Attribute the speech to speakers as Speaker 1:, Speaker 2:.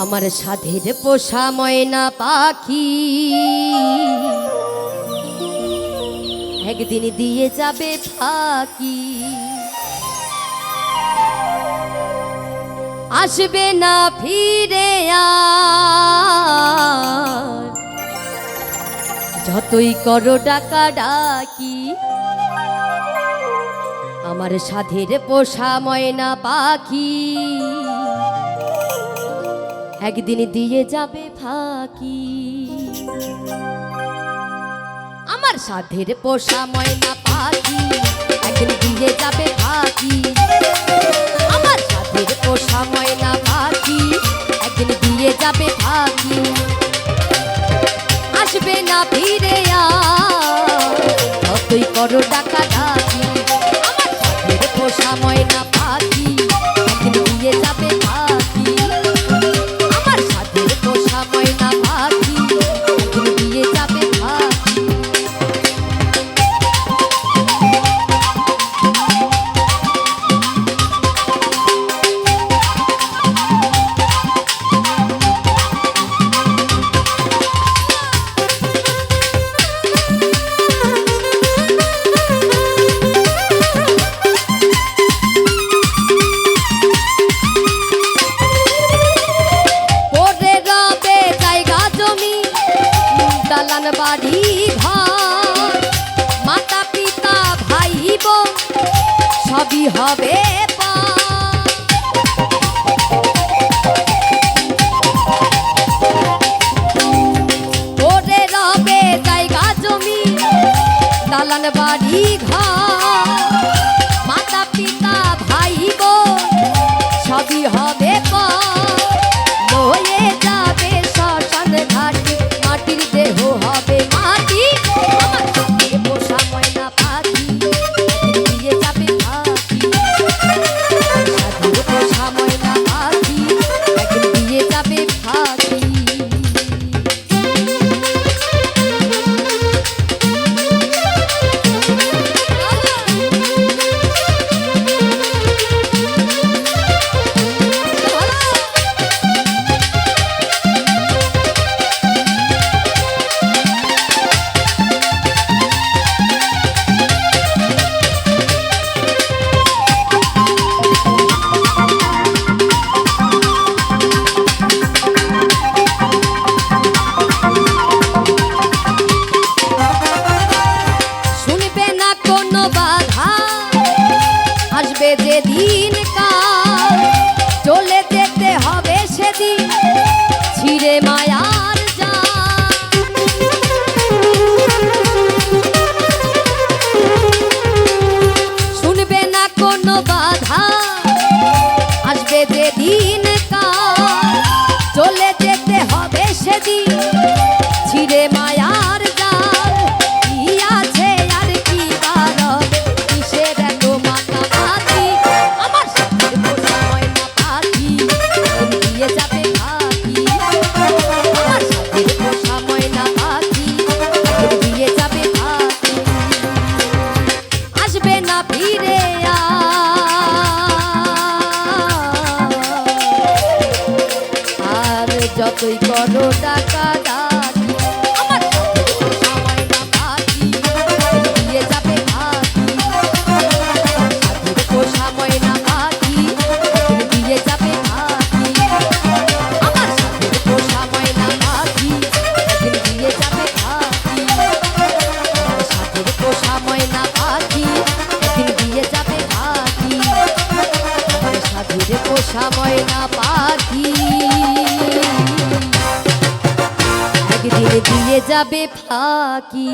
Speaker 1: আমার সাধের পোষা ময়না পাখি একদিন দিয়ে যাবে ফাঁকি, আসবে না ফিরে আর, যতই করো ডাকা ডাকি। আমার সাধের পোষা ময়না পাখি একদিন দিয়ে যাবে ফাঁকি। আমার সাধের পোষা ময়না পাখি একদিন দিয়ে যাবে ফাঁকি। আমার সাধের পোষা ময়না পাখি একদিন দিয়ে যাবে ফাঁকি, আসবে না ফিরে আর, যতই করো ডাকা ডাকি। আমার সাধের পোষা ময়না পাখি একদিন দিয়ে যাবে ফাঁকি। আমার সাধের পোষা ময়না পাখি একদিন দিয়ে যাবে ফাঁকি। দালান বাড়ি ঘর, মাতা পিতা ভাই বোন সবই হবে ওরে রবে জায়গা জমি, দালান বাড়ি ঘর, মাতা পিতা ভাই বোন সবই হবে লয়ে যাবে শ্মশান ঘাটি, মাটির দেহ হবে মাটি। আমার সাধের পোষা ময়না পাখি একদিন দিয়ে যাবে ফাঁকি। সাধের পোষা ময়না পাখি একদিন দিয়ে যাবে ফাঁকি। আসবে যেদিন কাল, চলে যেতে হবে সেদিন ছিঁড়ে মায়ার জাল। শুনবে না কোনো বাধা, আসবে যেদিন কাল, চলে যেতে হবে সেদিন ছিঁড়ে মায়ার জাল। কি আছে আর কি বারবে, কিসের এত মাতামাতি। আমার সাধের পোষা ময়না পাখি একদিন দিয়ে যাবে ফাঁকি। আমার সাধের পোষা ময়না পাখি একদিন দিয়ে যাবে ফাঁকি, আসবে না ফিরে আর, যতই করো ডাকা ডাকি। আমার সাধের পোষা ময়না পাখি একদিন দিয়ে যাবে ফাঁকি। সাধের পোষা ময়না পাখি একদিন দিয়ে যাবে ফাঁকি। আমার সাধের পোষা ময়না পাখি একদিন দিয়ে যাবে ফাঁকি। আমার সাধের পোষা ময়না পাখি একদিন দিয়ে যাবে ফাঁকি। আমার সাধের পোষা ময়না পাখি একদিন দিয়ে যাবে ফাঁকি।